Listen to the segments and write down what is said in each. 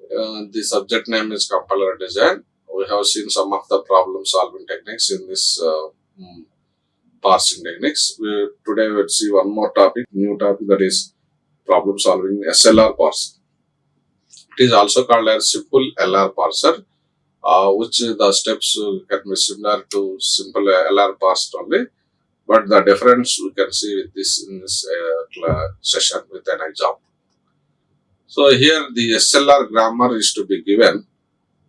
The subject name is compiler design. We have seen some of the problem solving techniques in this parsing techniques. Today we'll see one more topic, new topic, that is problem solving SLR parser. It is also called as simple LR parser, which the steps can be similar to simple LR parser only, but the difference we can see with this in this session with an example. So here the SLR grammar is to be given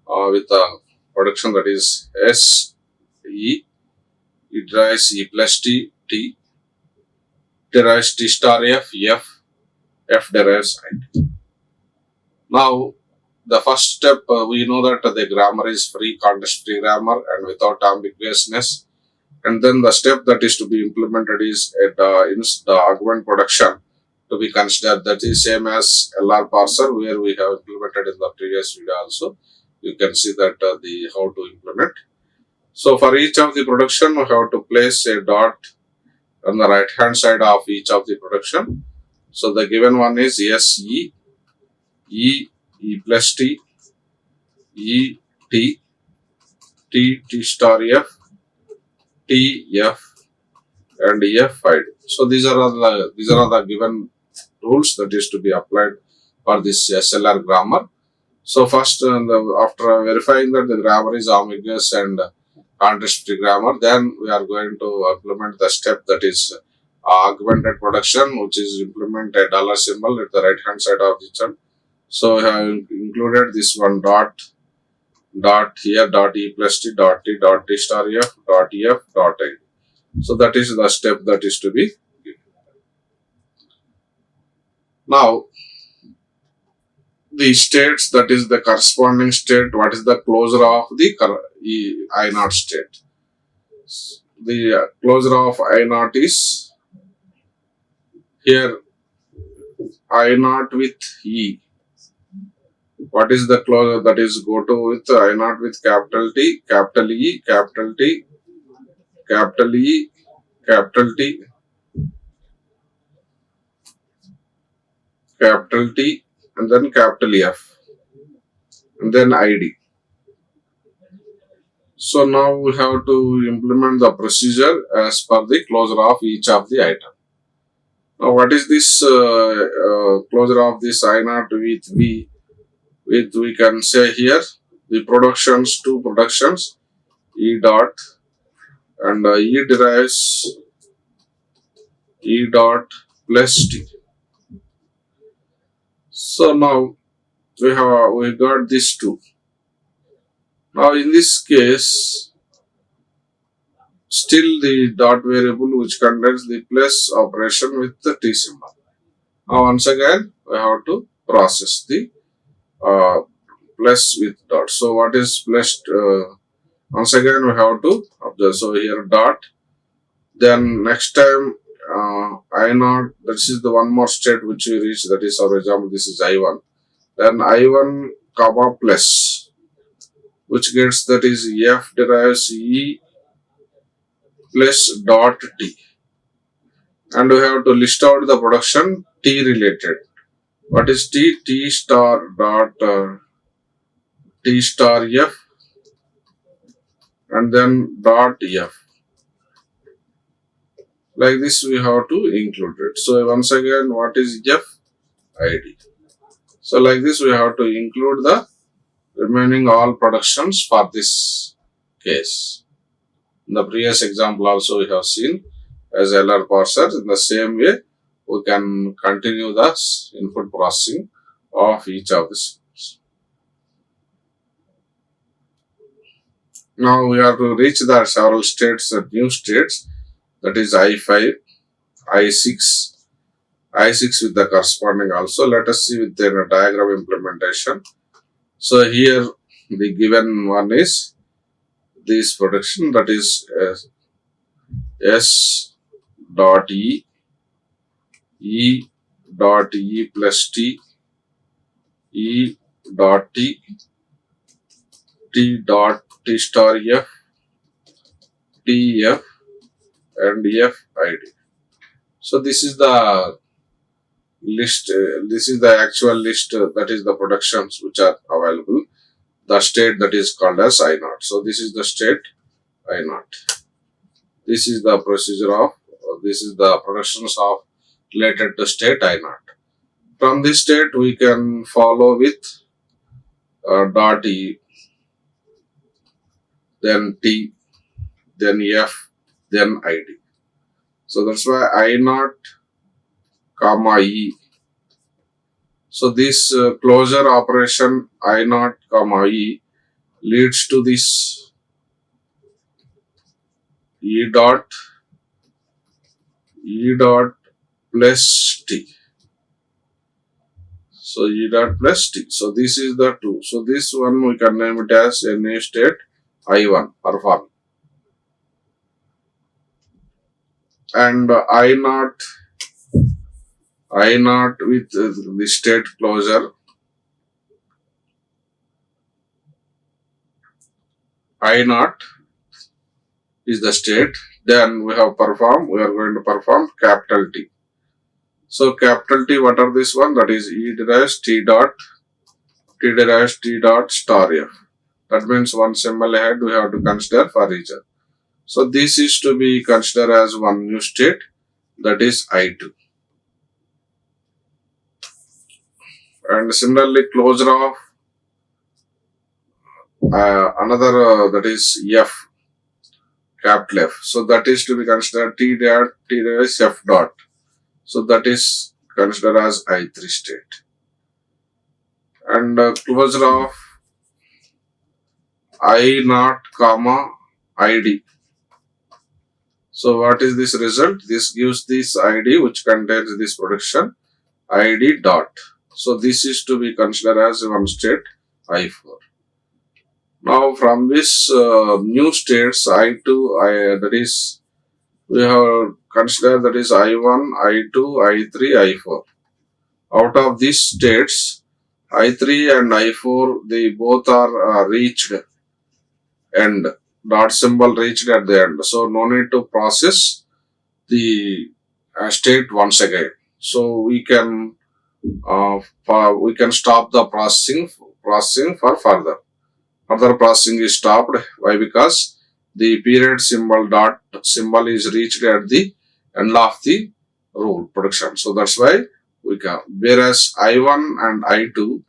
with a production, that is S, E, it derives E plus T, T derives T star F, F derives I. Now, the first step, we know that the grammar is free, context-free grammar and without ambiguousness. And then the step that is to be implemented is the augment production to be considered. That is same as LR parser, where we have implemented in the previous video also. You can see that how to implement. So for each of the production, we have to place a dot on the right hand side of each of the production. So the given one is S, E, E, E plus T, E, T, T, T star F, T, F, and F, I. So these are the given rules that is to be applied for this SLR grammar. So first, after verifying that the grammar is ambiguous and context-free grammar, then we are going to implement the step that is augmented production, which is implement a dollar symbol at the right hand side of the chart. So I have included this one dot here, dot E plus T, dot T star F, dot F, dot I. So that is the step that is to be given. Now, the states, that is the corresponding state, what is the closure of the I naught state? The closure of I naught is here I naught with E. What is the closure? That is go to with I naught with capital T, capital E, capital T, capital E, capital T, capital T, and then capital F, and then ID. So now we have to implement the procedure as per the closure of each of the item. Now what is this closure of this I naught with V? With, we can say here the productions, two productions, E dot, and E derives E dot plus T. So now we got these two. Now in this case, still the dot variable which contains the plus operation with the T symbol. Now once again we have to process the plus with dot. So what is plus? Once again we have to observe. So here dot. Then next time I naught. This is the one more state which we reach. That is, for example, this is I1. Then I1 comma plus, which gets, that is F derives E plus dot T. And we have to list out the production T related. What is T? T star dot T star F, and then dot F. Like this we have to include it. So once again, what is F? ID. So like this we have to include the remaining all productions for this case. In the previous example also we have seen as LR parser. In the same way, we can continue the input processing of each of the steps. Now we have to reach the several states, new states, that is I5, I6, I6 with the corresponding also. Let us see with the diagram implementation. So here the given one is this production, that is S dot E, E dot E plus T, E dot T, T dot T star F, T F, and F ID. So this is the list. This is the actual list, that is the productions which are available. The state that is called as I naught. So this is the state I naught. This is the procedure of, this is the productions of related to state I naught. From this state we can follow with dot E, then T, then F, then ID. So that's why I naught comma E. So this closure operation I naught comma E leads to this E dot plus T. So E dot plus T. So this is the 2. So this one we can name it as a new state I1 perform. And I naught with the state closure. I naught is the state. Then we have perform. We are going to perform capital T. So capital T, what are this one? That is E dash T dot star F. That means one symbol ahead we have to consider for each other. So this is to be considered as one new state, that is I2. And similarly closure of another that is F, capital F. So that is to be considered T dash F dot. So that is considered as I3 state. And closure of I naught comma ID. So what is this result? This gives this ID which contains this production ID dot. So this is to be considered as one state I4. Now from this new states I2, that is we have considered, that is I1, I2, I3, I4. Out of these states, I3 and I4, they both are reached end. Dot symbol reached at the end. So no need to process the state once again. So we can stop the processing for further. Further processing is stopped. Why? Because the period symbol dot symbol is reached at the end of the rule production. So that's why we can. Whereas I1 and I2,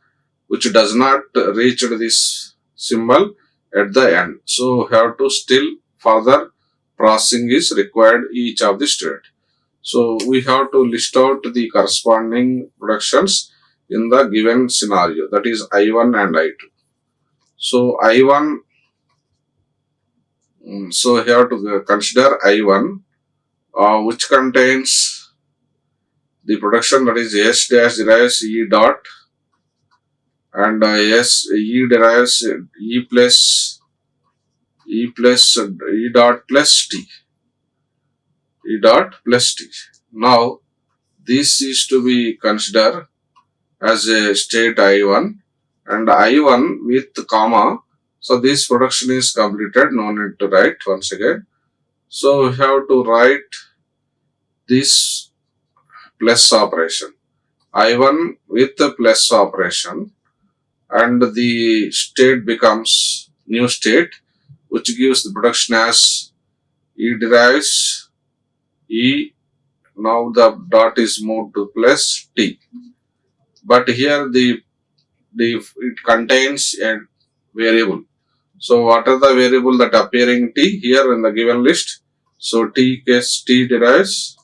which does not reach this symbol at the end. So we have to still further processing is required each of the state. So we have to list out the corresponding productions in the given scenario, that is I1 and I2. So I1, so here to consider I1, which contains the production, that is S dash derives E dot, and S E derives E dot plus T. E dot plus T. Now this is to be considered as a state I1, and I1 with comma. So this production is completed. No need to write once again. So we have to write this plus operation. I1 with the plus operation, and the state becomes new state, which gives the production as E derives E. Now the dot is moved to plus T. But here it contains a variable. So what are the variable that appearing T here in the given list? So T derives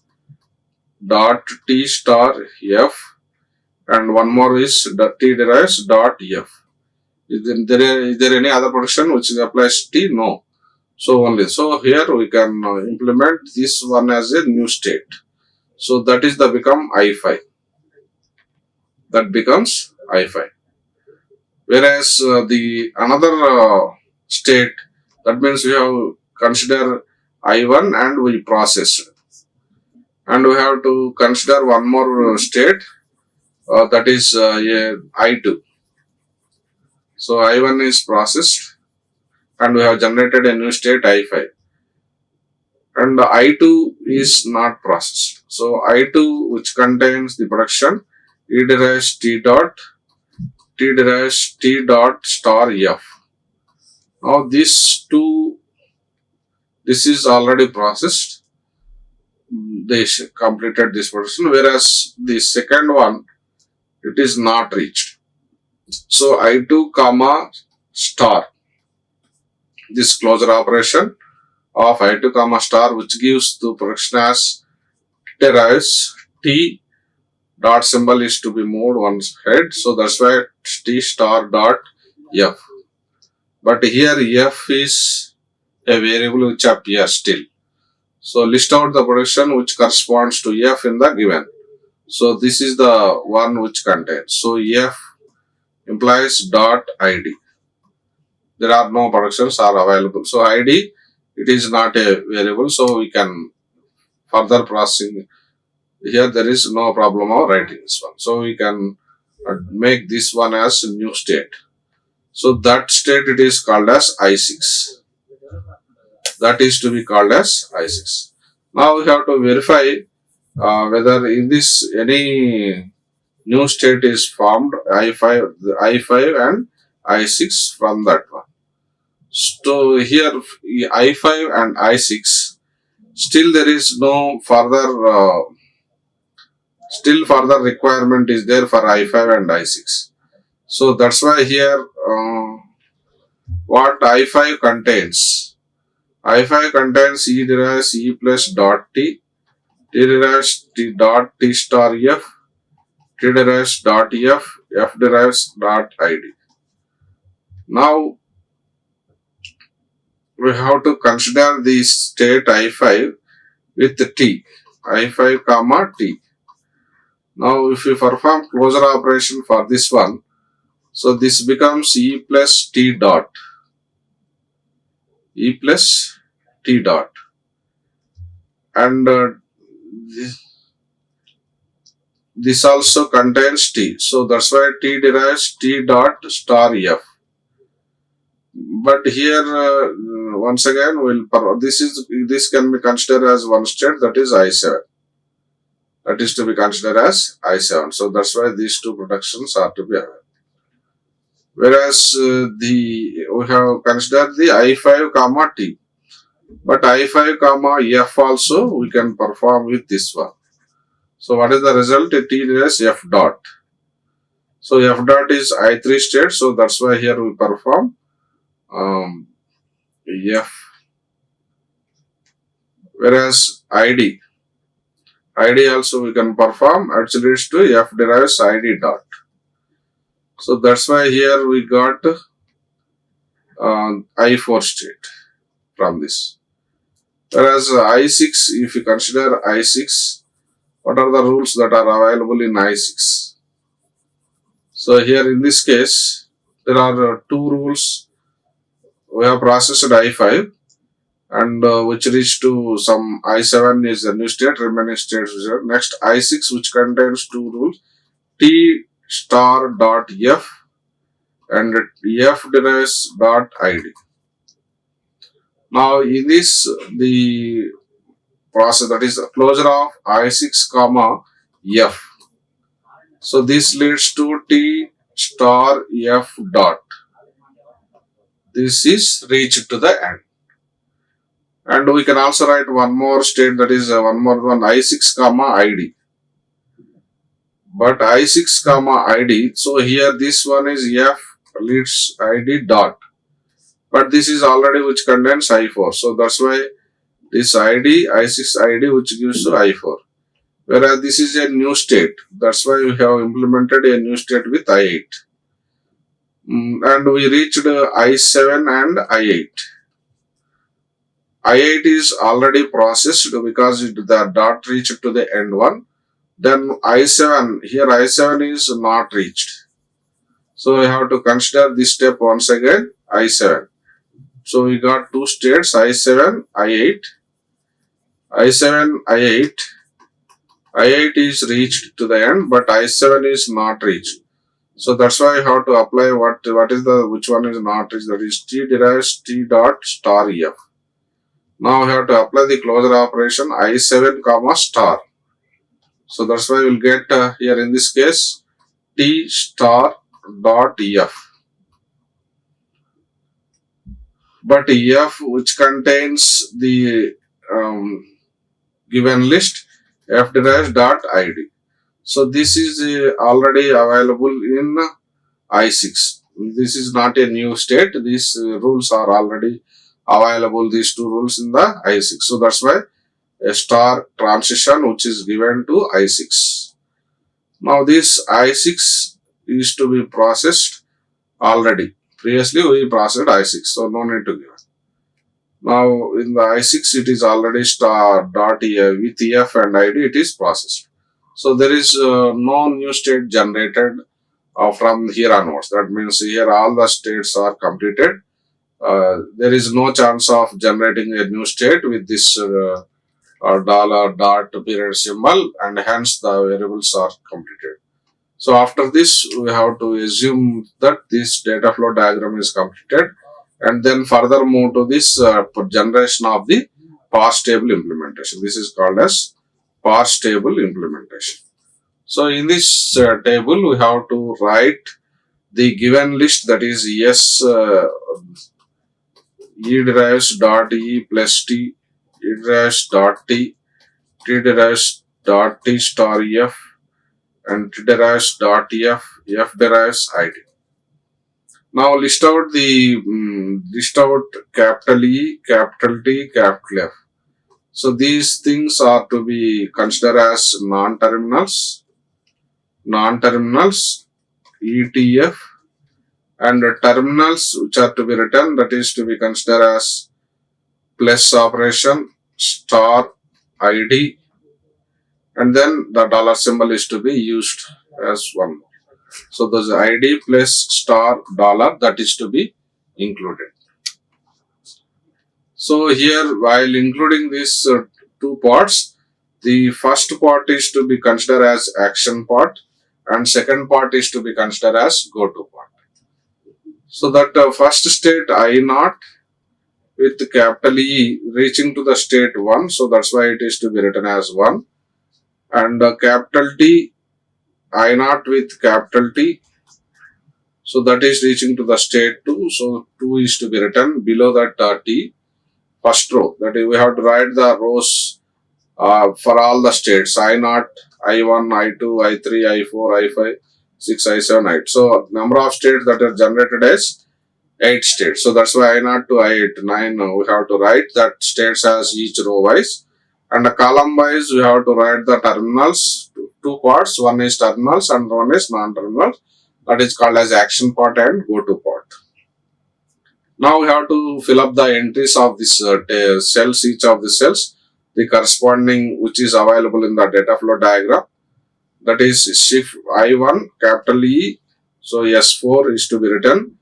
dot T star F, and one more is T derives dot F. Is there any other production which applies T? No. So only. So here we can implement this one as a new state. So that is the become I5. That becomes I5. Whereas the another state, that means we have consider I1 and we process, and we have to consider one more state, that is I2. So I1 is processed and we have generated a new state I5, and I2 is not processed. So I2, which contains the production E dash T dot star F. Now this is already processed. They completed this production, whereas the second one, it is not reached. So I2 comma star, this closure operation of I2 comma star, which gives the production as derives T dot symbol is to be moved one head. So that's why T star dot F. But here F is a variable which appears still. So list out the production which corresponds to F in the given. So this is the one which contains. So F implies dot ID. There are no productions are available. So ID, it is not a variable. So we can further processing. Here there is no problem of writing this one. So we can make this one as a new state. So that state it is called as I6. That is to be called as I6. Now we have to verify whether in this any new state is formed I5 and I6 from that one. So here I5 and I6, still there is no further further requirement is there for I5 and I6. So that's why here what I5 contains. I5 contains E derives E plus dot T, T derives T dot T star F, T derives dot F derives dot ID. Now we have to consider the state I5 with T, I5 comma T. Now if we perform closure operation for this one, so this becomes E plus T dot, E plus T dot, and this also contains T. So that's why T derives T dot star F. But here once again this can be considered as one state, that is I7. That is to be considered as I7. So that's why these two productions are to be available. Whereas we have considered the I5 comma T, but I5 comma F also we can perform with this one. So what is the result? T is F dot. So F dot is I3 state. So that's why here we perform F. Whereas ID also we can perform, actually it's to F derives ID dot. So that's why here we got I4 state from this. Whereas I6, if you consider I6, what are the rules that are available in I6? So here in this case, there are two rules. We have processed I5 and which reached to some I7 is the new state, remaining states. Next I6 which contains two rules, T star dot F and F derives dot ID. Now in this the process, that is closure of I6 comma F. So this leads to T star F dot. This is reached to the end. And we can also write one more state, that is one I6 comma ID. But I6 comma ID, so here this one is F leads ID dot. But this is already which contains I4. So that's why this ID, I6 ID, which gives to I4. Whereas this is a new state. That's why we have implemented a new state with I8. And we reached I7 and I8. I8 is already processed because the dot reached to the end one. Then I7, here I7 is not reached. So we have to consider this step once again, I7. So we got two states, I7, I8. I7, I8. I8 is reached to the end, but I7 is not reached. So that's why I have to apply which one is not reached, that is T derives T dot star F. Now we have to apply the closure operation I7 comma star. So that's why we'll get here in this case T star dot F. But F which contains the given list F dash dot ID. So this is already available in I6. This is not a new state. These rules are already available, these two rules in the I6. So that's why a star transition which is given to I6. Now this I6 is to be processed already. Previously we processed I6, so no need to give. Now in the I6 it is already star dot with F and ID it is processed. So there is no new state generated from here onwards. That means here all the states are completed. There is no chance of generating a new state with this dollar dot period symbol, and hence the variables are completed. So after this we have to assume that this data flow diagram is completed, and then further move to this generation of the parse table implementation. This is called as parse table implementation. So in this table we have to write the given list, that is S E derives dot E plus T, E derives dot T, T derives dot T star F, and T derives dot F derives ID. Now list out capital E, capital T, capital F. So these things are to be considered as non-terminals, ETF, and terminals which are to be written, that is to be considered as plus operation, star, ID, and then the dollar symbol is to be used as one more. So those ID plus star dollar, that is to be included. So here while including these two parts, the first part is to be considered as action part and second part is to be considered as go to part. So that first state I0 with capital E reaching to the state 1, so that's why it is to be written as 1, and capital T I0 with capital T, so that is reaching to the state 2, so 2 is to be written below that T, first row. That is, we have to write the rows for all the states I0, I1, I2, I3, I4, I5, 6, I7, I8. So number of states that are generated is 8 states. So that's why I0 to I8, 9, we have to write that states as each row wise. And the column wise, we have to write the terminals, two parts. One is terminals and one is non-terminals. That is called as action part and go to part. Now we have to fill up the entries of this cells, each of the cells, the corresponding which is available in the data flow diagram. That is shift I1 capital E, so S4 is to be written.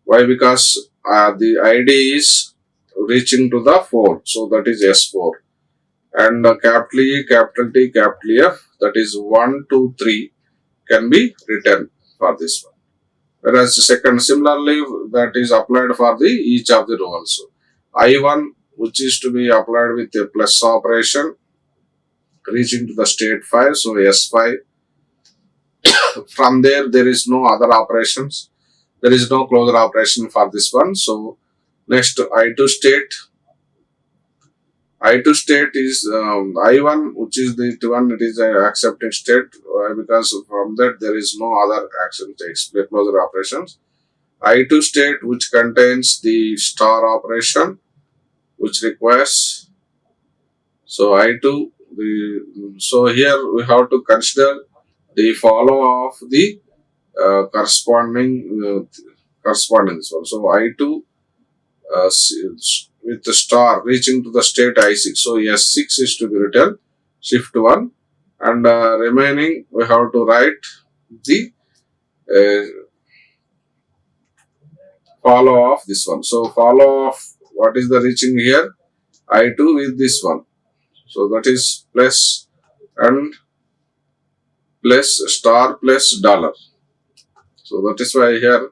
Why? Because the ID is reaching to the 4, so that is S4. And capital E, capital T, capital F, that is 1, 2, 3 can be written for this one. Whereas the second, similarly, that is applied for the each of the row also. I1 which is to be applied with a plus operation reaching to the state 5, so S5. From there is no other operations. There is no closure operation for this one. So next I2 state. I2 state is I1, which is the one, it is an accepted state because from that there is no other action takes place, closure operations. I2 state which contains the star operation which requires, so I2, so here we have to consider the follow of the corresponding this one. So I2 with the star reaching to the state I6. So S6 is to be written shift 1, and remaining we have to write the follow of this one. So follow of what is the reaching here? I2 with this one. So that is plus and plus star plus dollar. So that is why here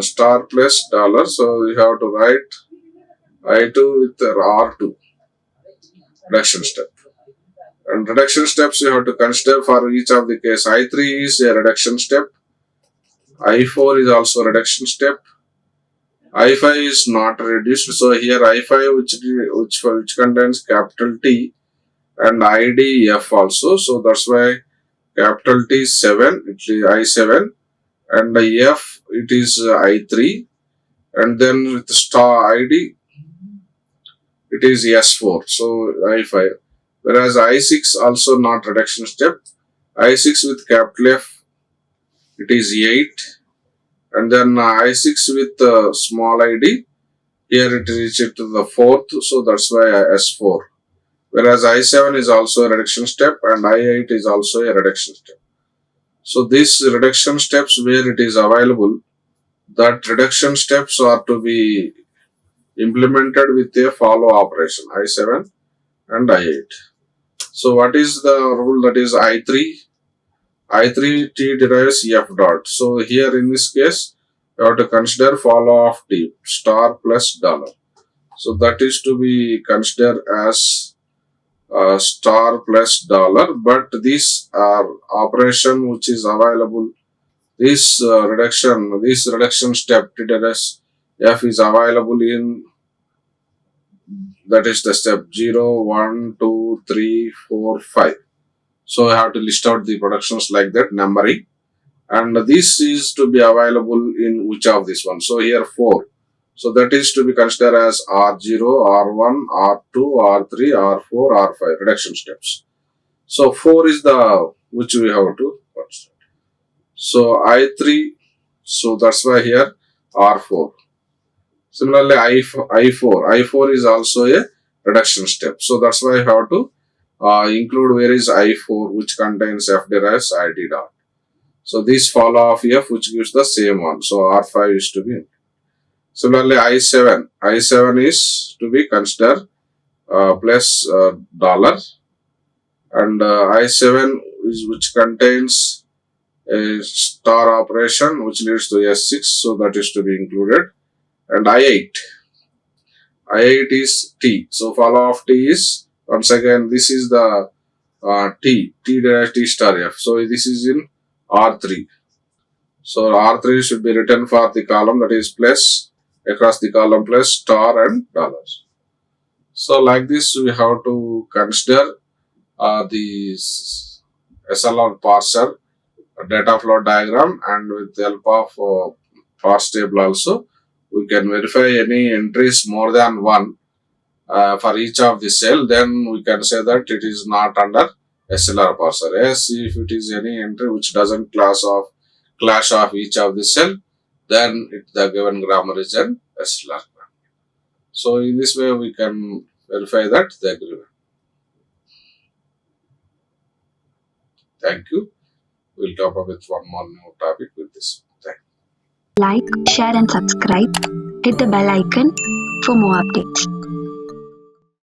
star plus dollar. So you have to write I2 with R2 reduction step. And reduction steps you have to consider for each of the case. I3 is a reduction step. I4 is also a reduction step. I5 is not reduced. So here I5 which contains capital T and IDF also. So that's why capital T is 7, it is I7, and the F it is I3, and then with star ID it is S4. So I5. Whereas I6 also not reduction step. I6 with capital F it is 8, and then I6 with small ID here it reaches to the 4th, so that's why S4. Whereas I7 is also a reduction step and I8 is also a reduction step. So these reduction steps where it is available, that reduction steps are to be implemented with a follow operation I7 and I8. So what is the rule? That is I3. I3 T derives F dot. So here in this case, you have to consider follow of T star plus dollar. So that is to be considered as star plus dollar. But this operation which is available, this reduction step T derives F is available in, that is the step 0, 1, 2, 3, 4, 5. So I have to list out the productions like that, numbering. And this is to be available in which of this one. So here 4. So that is to be considered as R0, R1, R2, R3, R4, R5 reduction steps. So 4 is the which we have to consider. So I3, so that's why here R4. Similarly I4 is also a reduction step. So that's why I have to include where is I4 which contains F derives ID dot. So this follow of F which gives the same one. So R5 is to be. Similarly I7 is to be considered plus dollar, and I7 is which contains a star operation which leads to S6, so that is to be included. And I8 is T. So follow of T is, once again this is the T derives T star F. So this is in R3. So R3 should be written for the column, that is plus across the column plus star and dollars. So like this we have to consider the SLR parser data flow diagram, and with the help of parse table also we can verify any entries more than one for each of the cell. Then we can say that it is not under SLR parser. Yes, if it is any entry which doesn't clash of each of the cell, then the given grammar is an SLR grammar. So in this way we can verify that they agree. Thank you. We'll talk about one more new topic with this. Thank you. Like, share and subscribe. Hit the bell icon for more updates.